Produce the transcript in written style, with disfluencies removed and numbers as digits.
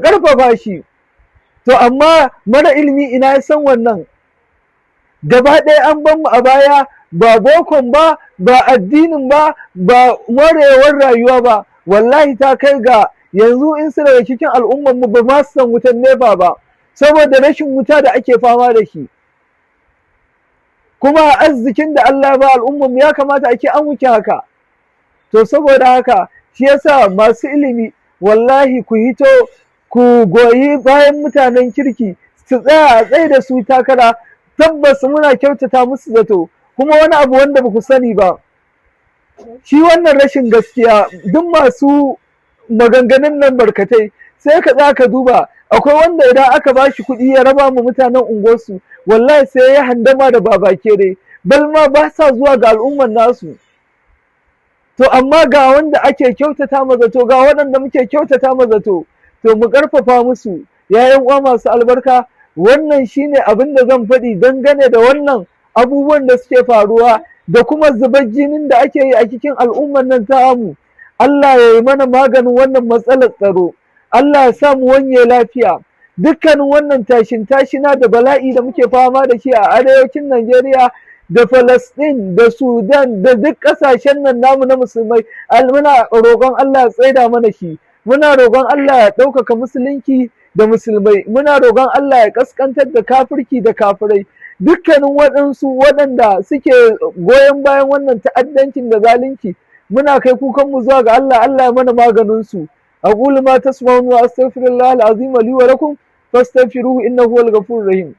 ƙarfafa shi. To amma mara ilimi ina ya san wannan? Gaba ɗaya an ban mu a baya, ba bokon ba, ba addinin ba, ba morewar rayuwa ba. Wallahi ta kai ga yanzu in su daga cikin al'ummar mu ba ma su san wutan nefa ba, saboda rashin wuta da ake fama da shi. Kuma arzikin da Allah ba al'ummar mu ya kamata ake an wuce haka. To saboda haka shi yasa masu ilimi wallahi ku hito ku goyi bayan mutanen kirki, su tsaya a tsaye da su takara. Tabbas muna kyautata musu zato. Kuma wani abu wanda ba ku sani ba, shi wannan rashin gaskiya, duk masu maganganun nan barkatai, sai ka za ka duba, akwai wanda idan aka ba shi kuɗi ya raba mu mutanen unguwarsu, wallahi sai ya handama da babakere, bal ma ba sa zuwa ga al'ummar nasu. To amma ga wanda ake kyautata ma zato, ga waɗanda muke kyautata ma zato, to mu ƙarfafa musu. Yayan uwa masu albarka, wannan shine abin da zan faɗi dangane da wannan abubuwan da suke faruwa da kuma zubar jinin da ake yi a cikin al'ummar nan tamu. Allah ya yi mana maganin wannan matsalar tsaro. Allah ya sa mu wanye lafiya. Dukkanin wannan tashin tashina da bala'i da muke fama da shi a arewacin Najeriya da Falasɗin da Sudan da duk ƙasashen nan namu na musulmai, muna roƙon Allah ya tsaida mana shi. Muna roƙon Allah ya ɗaukaka musulunci da musulmai. Muna roƙon Allah ya ƙasƙantar da kafirci da kafirai. Dukkanin waɗansu waɗanda suke goyon bayan wannan ta'addancin da zalunci, muna kai kukanmu zuwa ga Allah, Allah ya mana maganinsu. أقول ما تسمعون وأستغفر الله العظيم لي ولكم فاستغفروه إنه هو الغفور الرحيم.